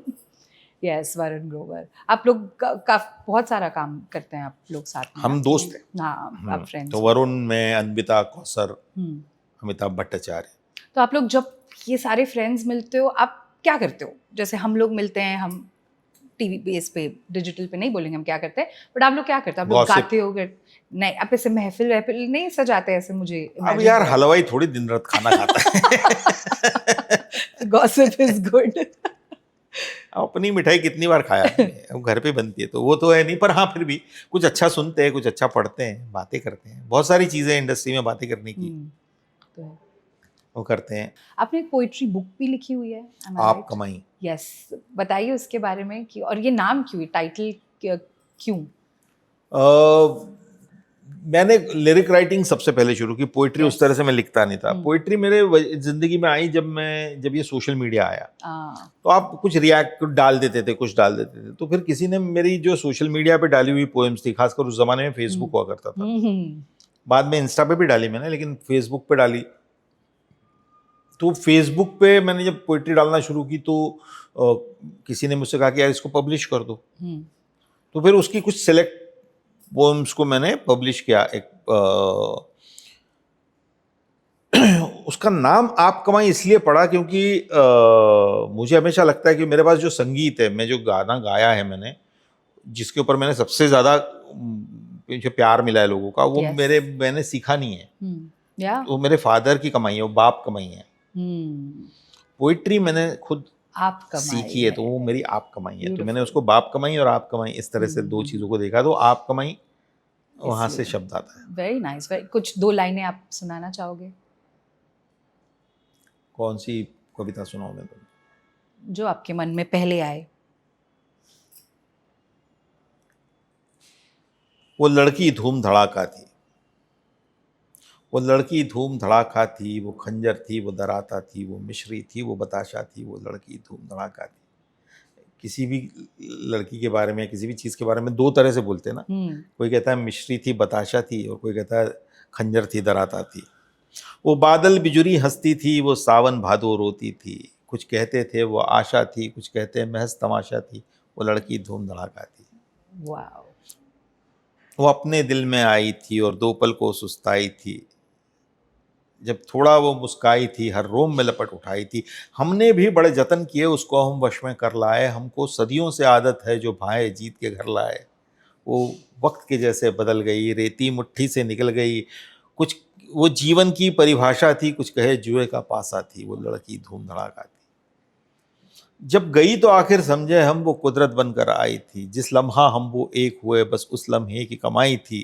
Yes, Varun Grover. आप लोग बहुत सारा काम करते हैं आप लोग साथ में। हम दोस्त हैं। हाँ, आप फ्रेंड्स। तो वरुण में अन्विता कौसर, हम्म। अमिताभ भट्टाचार्य। तो आप लोग जब ये सारे फ्रेंड्स मिलते हो, आप क्या करते हो? जैसे हम लोग मिलते हैं, हम टीवी बेस पे, डिजिटल पे नहीं बोलेंगे हम क्या करते हैं, बट आप लोग क्या करते हो? आप लोग Gossip. गाते हो? नहीं, आप ऐसे महफिल वहफिल नहीं सजाते ऐसे? मुझे अब यार हलवाई थोड़ी दिन रात खाना खाता है। Gossip is good. अपनी मिठाई कितनी बार खाया आपने? अब घर पे बनती है तो वो तो है नहीं, पर हाँ फिर भी कुछ अच्छा सुनते हैं, कुछ अच्छा पढ़ते हैं, बातें करते हैं। बहुत सारी चीजें इंडस्ट्री में बातें करने की तो है। वो करते हैं। आपने एक पोइट्री बुक भी लिखी हुई है, आप कमाई। यस, बताइए उसके बारे में कि, और ये नाम क्यों, टाइटल क्यों? मैंने लिरिक राइटिंग सबसे पहले शुरू की। पोइट्री उस तरह से मैं लिखता नहीं था। पोइट्री मेरे जिंदगी में आई जब ये सोशल मीडिया आया। तो आप कुछ रिएक्ट डाल देते थे, कुछ डाल देते थे, तो फिर किसी ने मेरी जो सोशल मीडिया पे डाली हुई पोएम्स थी, खासकर उस जमाने में फेसबुक हुआ करता था, बाद में इंस्टा पे भी डाली मैंने, लेकिन फेसबुक पे डाली। तो फेसबुक पे मैंने जब पोइट्री डालना शुरू की तो किसी ने मुझसे कहा कि यार इसको पब्लिश कर दो। तो फिर उसकी कुछ सिलेक्ट पोएम्स को मैंने पब्लिश किया। उसका नाम आप कमाई इसलिए पड़ा क्योंकि मुझे हमेशा लगता है कि मेरे पास जो संगीत है, मैं जो गाना गाया है मैंने, जिसके ऊपर मैंने सबसे ज्यादा जो प्यार मिला है लोगों का, वो मैंने सीखा नहीं है। वो मेरे फादर की कमाई है, वो बाप कमाई है। पोइट्री मैंने खुद आप सीखी है, तो वो मेरी आप कमाई है। तो मैंने उसको बाप कमाई और आप कमाई इस तरह से दो चीजों को देखा, तो आप कमाई वहां से शब्द आता है। Very nice. कुछ दो लाइनें आप सुनाना चाहोगे? कौन सी कविता सुनाऊं मैं तुम? जो आपके मन में पहले आए। वो लड़की धूम धड़ाका थी, वो लड़की धूम धड़ाका थी, वो खंजर थी, वो दराता थी, वो मिश्री थी, वो बताशा थी, वो लड़की धूम धड़ाका थी। किसी भी लड़की के बारे में, किसी भी चीज़ के बारे में दो तरह से बोलते हैं ना। कोई कहता है मिश्री थी, बताशा थी, और कोई कहता है खंजर थी, दराता थी। वो बादल बिजुरी हंसती थी, वो सावन भादो रोती थी। कुछ कहते थे वो आशा थी, कुछ कहते महज तमाशा थी, वो लड़की धूम धड़ाका थी। वाओ। वो अपने दिल में आई थी और दो पल को सुस्ताई थी, जब थोड़ा वो मुस्काई थी, हर रोम में लपट उठाई थी। हमने भी बड़े जतन किए, उसको हम वश में कर लाए, हमको सदियों से आदत है जो भाए जीत के घर लाए। वो वक्त के जैसे बदल गई, रेती मुट्ठी से निकल गई। कुछ वो जीवन की परिभाषा थी, कुछ कहे जुए का पासा थी, वो लड़की धूम धड़ाका थी। जब गई तो आखिर समझे हम, वो कुदरत बनकर आई थी। जिस लम्हा हम वो एक हुए, बस उस लम्हे की कमाई थी।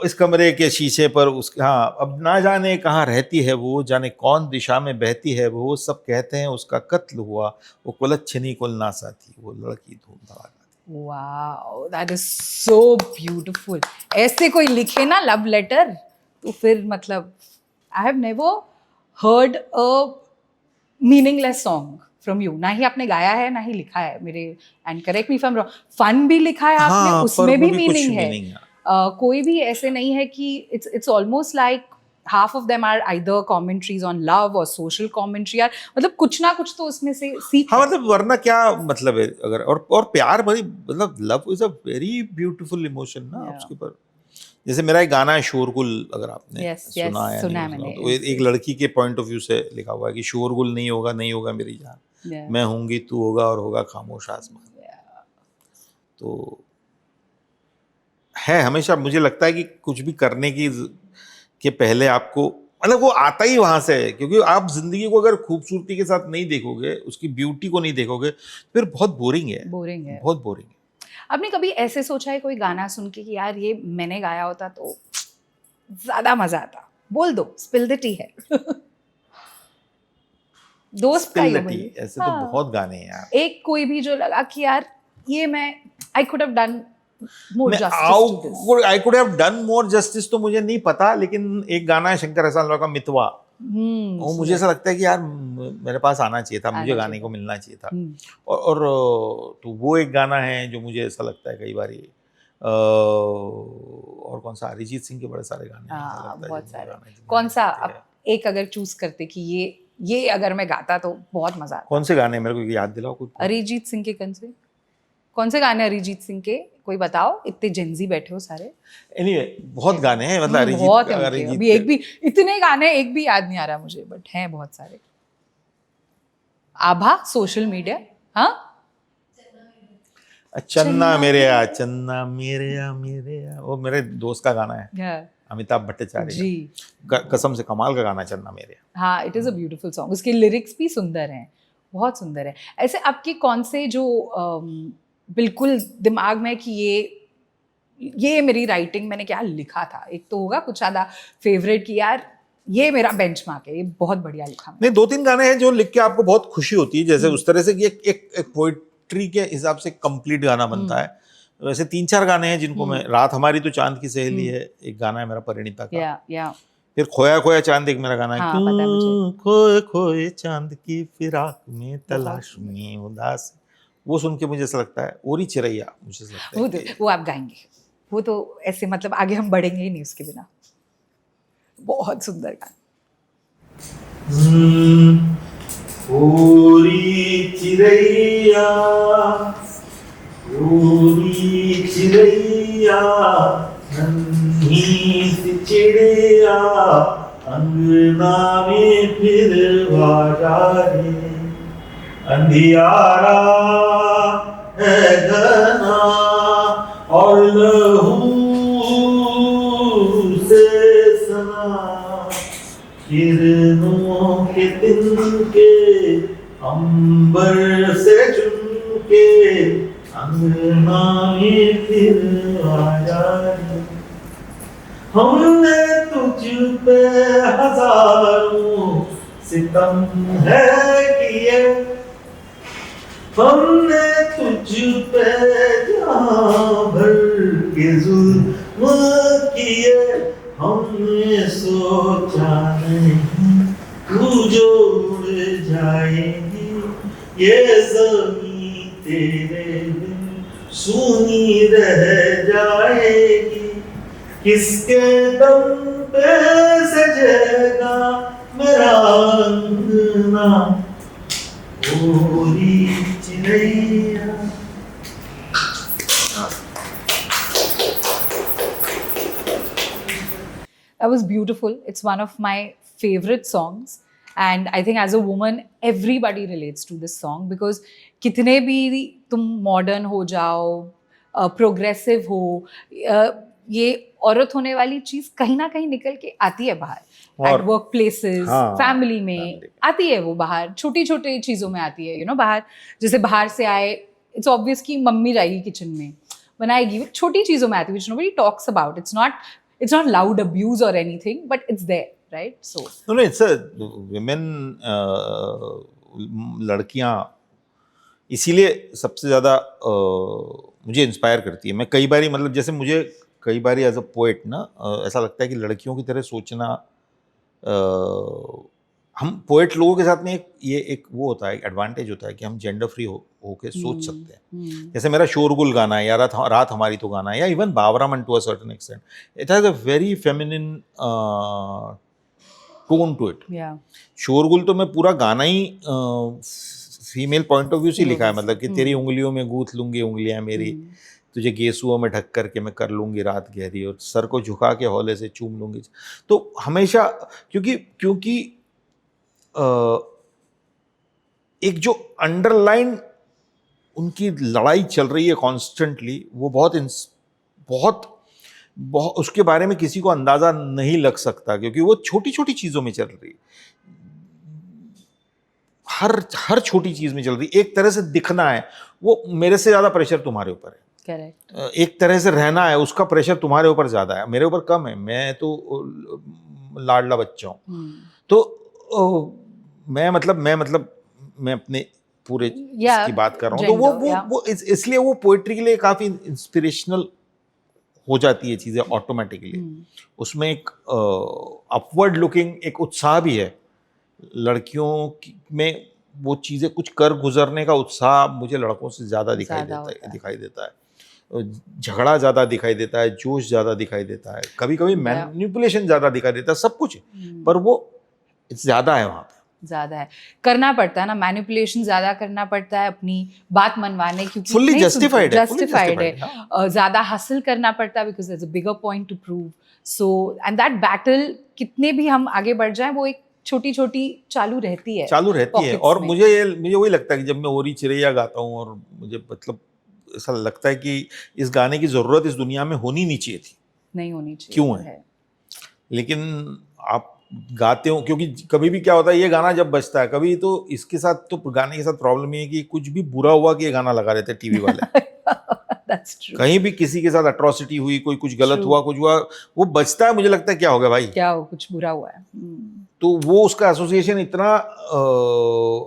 इस कमरे के शीशे पर उसके, हाँ, अब ना जाने कहाँ रहती है वो, जाने कौन दिशा में बहती है वो। सब कहते हैं उसका कत्ल हुआ, वो कुलच्छनी कुलनासा थी, वो लड़की धूम धड़ाका थी। Wow, that is so beautiful. ऐसे कोई लिखे ना लव लेटर, तो फिर मतलब I have never heard a meaningless song from you. ना ही आपने गाया है, ना ही लिखा है मेरे, and correct me if I am wrong, fun भी लिखा है आपने, हाँ, उसमें भी मीनिंग है। है। कोई भी ऐसे नहीं है कि it's almost like half of them are either commentaries on love or social commentary, यार मतलब कुछ ना कुछ तो उसमें से सीख। हाँ, मतलब वरना क्या मतलब है अगर, और प्यार बड़ी, मतलब love is a very beautiful emotion ना। उसके ऊपर जैसे मेरा एक गाना है शोरगुल, अगर आपने सुना है, सुना नहीं मैंने, तो एक लड़की के पॉइंट ऑफ व्यू से लिखा हुआ है कि शोरगुल नहीं होगा, नहीं होगा मेरी जान, मैं होंगी तू होगा, और होगा खामोश आसमान। तो है, हमेशा मुझे लगता है कि कुछ भी करने के पहले आपको मतलब वो आता ही वहां से है, क्योंकि आप जिंदगी को अगर खूबसूरती के साथ नहीं देखोगे, उसकी ब्यूटी को नहीं देखोगे, फिर बहुत बोरिंग है, बोरिंग है। बहुत बोरिंग है। आपने कभी ऐसे सोचा है कोई गाना सुन के कि यार ये मैंने गाया होता तो ज्यादा मजा आता? बोल दो, स्पिल द टी है। दोस्त का ही हो Spill the tea, भले। ऐसे तो हाँ। बहुत गाने हैं यार। एक कोई भी जो लगा कि यार ये मैं I could have done more मैं justice to this. I could have done more justice तो मुझे नहीं पता, लेकिन एक गाना है शंकर एहसान लोई का, मितवा, वो मुझे ऐसा लगता है कि यार मेरे पास आना चाहिए था, मुझे आना गाने चाहिए को मिलना चाहिए था। हम्म, और तो वो एक गाना है जो मुझे ऐसा लगता है कई बारी। और कौन सा, अरिजीत सिंह के बड़े सारे गाने हैं, ऐसा हाँ, लगता है बहुत जो सारे। गाने जिनमें कौन सा गाते हैं। आप एक अगर चूज करते कि ये अगर मैं गाता तो बहुत मजा आता? कौन से गाने मेरे को याद दिलाओ कुछ। अरिजीत सिंह के कौन से गाने अरिजीत सिंह के कोई बताओ, इतने जेंजी बैठे हो सारे। एनीवे बहुत गाने हैं, मतलब बहुत है उनके, अरिजीत अभी एक भी इतने गाने एक भी याद नहीं आ रहा मुझे, बट हैं बहुत सारे। आभा, सोशल मीडिया, हाँ चन्ना मेरे आ, वो मेरे दोस्त का गाना है, yeah, अमिताभ भट्टाचार्य जी का। कसम से कमाल का गाना है चन्ना मेरे आ। हाँ, it is a beautiful song. उसके लिरिक्स भी सुंदर हैं, बहुत सुंदर है। ऐसे आपके कौन से जो बिल्कुल दिमाग में कि ये मेरी राइटिंग, मैंने क्या लिखा था, एक तो होगा कुछ ज़्यादा फेवरेट कि यार ये मेरा बेंचमार्क है, ये बहुत बढ़िया लिखा मैंने। नहीं, 2-3 गाने हैं जो लिख के आपको बहुत खुशी होती है, जैसे उस तरह से कि एक पोइट्री के हिसाब से कंप्लीट गाना बनता है। वैसे 3-4 गाने हैं जिनको मैं, रात हमारी तो चांद की सहेली है, एक गाना है मेरा परिणीता का, या फिर खोया खोया चांद एक मेरा गाना है, हाँ, पता है क्यों मुझे। खोए खोए चांद की फिराक में तलाश में उदास, वो सुन के मुझे ऐसा लगता है, ओरी चिरैया मुझे ऐसा लगता है कि वो आप गाएंगे, वो तो ऐसे मतलब आगे हम बढ़ेंगे ही नहीं उसके बिना। बहुत सुंदर गाना। ओरी चिरैया, ओरी चिरैया, नन्ही सी चिड़िया, अंगना में फिर बाजा रे, अंधियारा है घना और लहू से सना, किरणों के तिनके अंबर से चुनके, अंगना में फिर आजा रे। हमने तुझ पे हजारों सितम है किए, हमने तुझ पे जहां भर के जुल्म किए, हमने सोचा नहीं तू जो उड़ जाएगी, ये ज़मीं तेरे बिन सूनी रह जाएगी, किसके दम पे सजेगा मेरा अंगना, ओरी चिड़ैया। That was beautiful. It's one of my favorite songs. And I think as a woman, everybody relates to this song because कितने भी तुम मॉडर्न हो जाओ, प्रोग्रेसिव हो, ये औरत होने वाली चीज़ कहीं ना कहीं निकल के आती है बाहर, एट वर्क प्लेसेस, हाँ, फैमिली में आती है वो बाहर, छोटी छोटी चीज़ों में आती है, बाहर जैसे बाहर से आए, इट्स ऑब्वियस कि मम्मी जाएगी किचन में बनाएगी, छोटी चीज़ों में आती है, which nobody talks about. It's not loud abuse or anything, but it's there, right? So no, it's a women, लड़कियां इसीलिए सबसे ज़्यादा मुझे इंस्पायर करती है। मैं कई बारी, मतलब जैसे मुझे कई बारी एज अ पोएट ना ऐसा लगता है कि लड़कियों की तरह सोचना, हम पोएट लोगों के साथ में एक वो होता है, एडवांटेज होता है कि हम जेंडर फ्री होके सोच सकते हैं। जैसे मेरा शोरगुल गाना है या रात हमारी तो गाना है, या इवन बाबरामन to a certain extent, it has a very feminine tone to it. शोरगुल तो मैं पूरा गाना ही फीमेल पॉइंट ऑफ व्यू से लिखा है, मतलब कि तेरी उंगलियों में गूंथ लूंगी उंगलियां मेरी, तुझे गेसुओं में ढक करके मैं कर लूंगी रात गहरी, और सर को झुका के हौले से चूम लूंगी। तो हमेशा क्योंकि एक जो अंडरलाइन उनकी लड़ाई चल रही है कॉन्स्टेंटली, वो बहुत बहुत उसके बारे में किसी को अंदाजा नहीं लग सकता, क्योंकि वो छोटी छोटी चीजों में चल रही है, हर छोटी चीज में चल रही। एक तरह से दिखना है, वो मेरे से ज्यादा प्रेशर तुम्हारे ऊपर है। करेक्ट। एक तरह से रहना है, उसका प्रेशर तुम्हारे ऊपर ज्यादा है, मेरे ऊपर कम है। मैं तो लाडला बच्चा हूँ। तो मैं अपने पूरे की बात कर रहा हूँ। तो वो इसलिए वो पोएट्री के लिए काफी इंस्पिरेशनल हो जाती है चीजें ऑटोमेटिकली। उसमें एक अपवर्ड लुकिंग एक उत्साह भी है लड़कियों में, वो चीजें कुछ कर गुजरने का उत्साह मुझे लड़कों से ज्यादा दिखाई देता है। झगड़ा ज्यादा दिखाई देता है, जोश ज्यादा दिखाई देता है, कभी कभी मैनिपुलेशन ज्यादा दिखाई देता है, सब कुछ, पर वो ज्यादा है वहां पे। ज्यादा है, करना पड़ता है ना, मैनिपुलेशन ज्यादा करना पड़ता है अपनी बात मनवाने, क्योंकि फुल्ली जस्टिफाइड है। ज्यादा हासिल करना पड़ता है because there is a bigger point to prove. So and that battle कितने भी हम आगे बढ़ जाएं, वो एक छोटी छोटी चालू रहती है और मुझे वही लगता है कि जब मैं ओरी चिरैया गाता हूँ, और मुझे मतलब ऐसा लगता है कि इस गाने की जरूरत इस दुनिया में होनी नहीं चाहिए थी, नहीं होनी चाहिए, क्यों है, लेकिन आप गाते हो। क्योंकि कभी भी क्या होता है, ये गाना जब बजता है, कभी तो इसके साथ, तो गाने के साथ प्रॉब्लम ये है कि कुछ भी बुरा हुआ कि ये गाना लगा देते टीवी वाले। That's true. कहीं भी किसी के साथ अट्रॉसिटी हुई, कोई कुछ गलत हुआ, कुछ हुआ, वो बजता है, मुझे लगता है क्या हो गया भाई, क्या हो, कुछ बुरा हुआ है। तो वो उसका एसोसिएशन इतना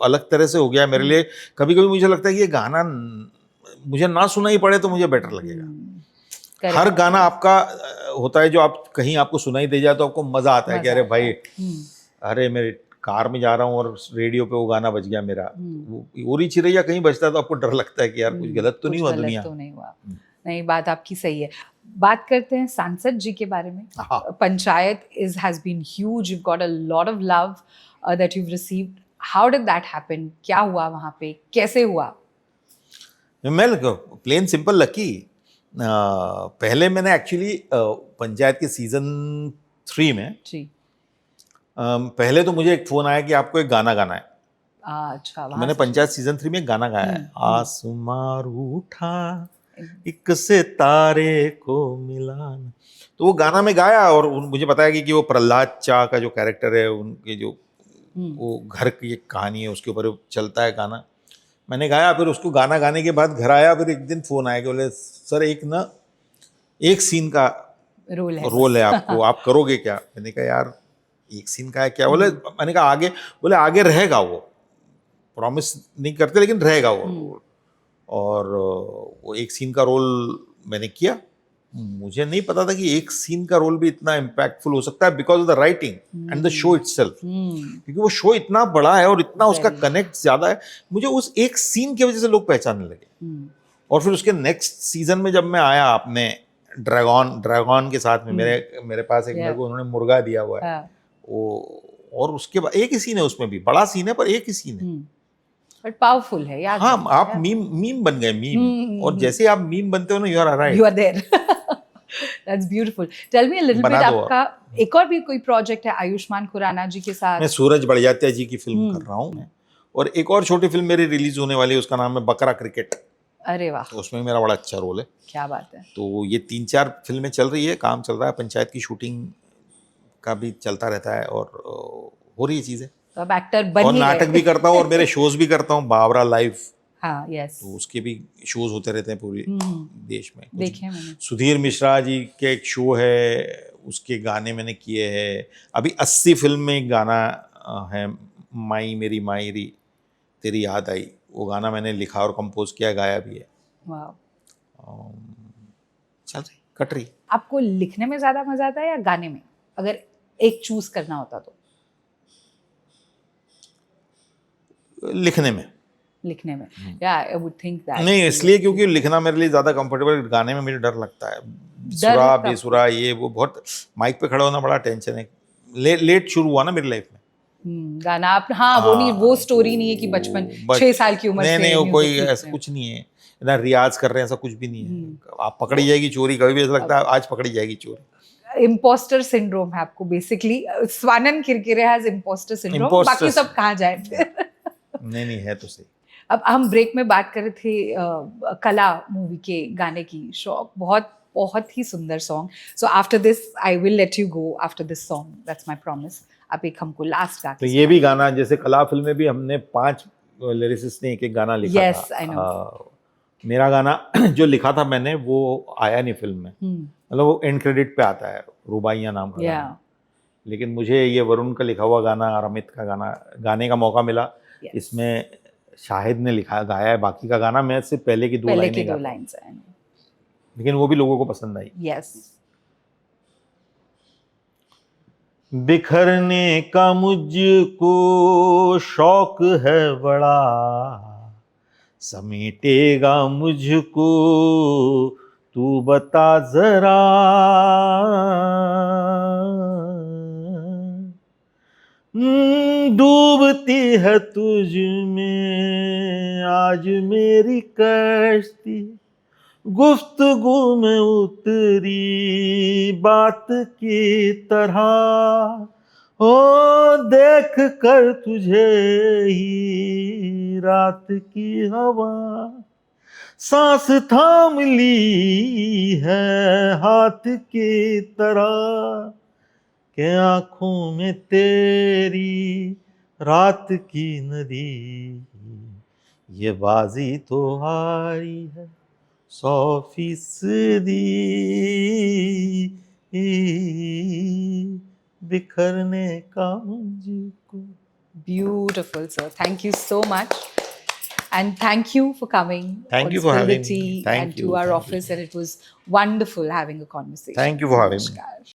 अलग तरह से हो गया मेरे लिए। कभी कभी मुझे लगता है कि ये गाना मुझे ना सुना ही पड़े तो मुझे बेटर लगेगा। हर गाना आपका होता है जो आप कहीं आपको सुनाई दे जाए तो आपको मजा आता है कि अरे भाई, अरे मेरे कार में जा रहा हूँ और रेडियो पे वो गाना बज गया मेरा। वो ओरी चिरैया कहीं बजता है तो आपको डर लगता है कि यार कुछ गलत तो नहीं हुआ दुनिया। तो नहीं हुआ। नहीं, बात आपकी सही है। बात करते हैं सांसद जी के बारे में। Panchayat has been huge, you got a lot of love that you've received. How did that happen? क्या हुआ वहाँ पे, कैसे हुआ? मैं प्लेन सिंपल लकी। पहले मैंने एक्चुअली पंचायत के सीजन 3 में जी, पहले तो मुझे एक फोन आया कि आपको एक गाना गाना है। अच्छा, मैंने पंचायत सीजन 3 में एक गाना गाया है, आसमां रूठा एक सितारे को मिलाना। तो वो गाना मैं गाया, और मुझे बताया कि वो प्रहलाद चा का जो कैरेक्टर है, उनके जो वो घर की एक कहानी है, उसके ऊपर चलता है गाना। मैंने गाया, फिर उसको गाना गाने के बाद घर आया, फिर एक दिन फोन आया कि बोले सर एक सीन का रोल है आपको, आप करोगे क्या? मैंने कहा यार एक सीन का है क्या? बोले, मैंने कहा आगे, बोले आगे रहेगा, वो प्रॉमिस नहीं करते लेकिन रहेगा वो। और वो एक सीन का रोल मैंने किया। मुझे नहीं पता था कि एक सीन का रोल भी इतना इम्पैक्टफुल हो सकता है, because of the writing and the show itself. क्योंकि वो शो इतना बड़ा है और इतना उसका कनेक्ट ज्यादा है, मुझे उस एक सीन की वजह से लोग पहचानने लगे। और फिर उसके नेक्स्ट सीजन में जब मैं आया अपने ड्रैगन के साथ में, मेरे पास एक मेरे को उन्होंने मुर्गा दिया हुआ है वो, और उसके बाद एक ही सीन है, उसमें भी बड़ा सीन है पर एक ही सीन है, बट पावरफुल है यार। हाँ, आप मीम बन गए, मीम। और जैसे आप मीम बनते हो ना, you are right, you are there. That's beautiful. Tell me a little bit, आपका एक और भी कोई प्रोजेक्ट है आयुष्मान खुराना जी के साथ? मैं सूरज बड़जात्या जी की फिल्म कर रहा हूँ मैं, और एक और छोटी फिल्म मेरी रिलीज होने वाली है, उसका नाम है बकरा क्रिकेट। अरे वाह, तो उसमें मेरा बड़ा अच्छा रोल है। क्या बात है। तो ये 3-4 फिल्में चल रही है, काम चल रहा है, पंचायत की शूटिंग का भी चलता रहता है, और हो रही है चीजें। तो अब एक्टर बन ही और नाटक भी करता हूँ, और मेरे शोज भी करता हूँ, बावरा लाइव। हाँ, यस, तो उसके भी शोज होते रहते हैं पूरे देश में। देखे मैंने। सुधीर मिश्रा जी के एक शो है, उसके गाने मैंने किए हैं। अभी 80 फिल्म में एक गाना है, माई मेरी मायरी तेरी याद आई, वो गाना मैंने लिखा और कंपोज किया, गाया भी है। वाह, चल रही, कट रही। आपको लिखने में ज्यादा मजा आता है या गाने में, अगर एक चूज करना होता तो? लिखने में। या आई वुड थिंक दैट। नहीं, इसलिए क्योंकि लिखना मेरे लिए ज्यादा कंफर्टेबल, गाने में मुझे डर लगता है, सुरा बेसुरा ये वो, बहुत माइक पे खड़ा होना बड़ा टेंशन है। लेट शुरू हुआ ना मेरी लाइफ में गाना। आप वो नहीं, वो स्टोरी नहीं है कि बचपन 6 साल की उम्र से। नहीं, कोई ऐसा कुछ नहीं है, ना रियाज कर रहे हैं, ऐसा कुछ भी नहीं है। आप पकड़ी जाएगी चोरी, कभी भी ऐसा लगता है आज पकड़ी जाएगी चोरी। इम्पोस्टर सिंड्रोम है आपको बेसिकली। Swanand Kirkire has impostor syndrome, बाकी सब कहाँ जाए। नहीं है तो सही। अब हम ब्रेक में बात कर रहे थे कला मूवी के गाने की। शौक बहुत बहुत ही सुंदर song. So after this, I will let you go after this song. That's my promise. आप एक हमको लास्ट गा तो के ये भी गाना जैसे कला फिल्म में भी हमने 5 लिरिसिस्ट ने एक गाना लिखा Yes, था. I know. मेरा गाना जो लिखा था मैंने वो आया नहीं फिल्म में, मतलब वो एंड क्रेडिट पे आता है, रुबाइयाँ नाम का Yeah. गाना. लेकिन मुझे ये वरुण का लिखा हुआ गाना और अमित का गाना गाने का मौका मिला. Yes. इसमें शाहिद ने लिखा गाया है, बाकी का गाना मैं से पहले की 2 पहले की लाइनें 2 गाता हूँ. लाइन्स हैं. लेकिन वो भी लोगों को पसंद आई. Yes. बिखरने का मुझको शौक है बड़ा, समेटेगा मुझको तू बता जरा. डूबती है तुझ में आज मेरी कश्ती, गुफ्तगू में उतरी बात की तरह. ओ देख कर तुझे ही रात की हवा सांस थाम ली है हाथ की तरह, के आंखों में तेरी रात की नदी, ये बाजी तो हारी है 100%. बिखरने का मुझको. Beautiful, sir. Thank you so much. And thank you for coming. Thank on you for Spill the having me. Tea Thank and you, to our thank you. office, and it was wonderful having a conversation. Thank you for having me. Namaskar.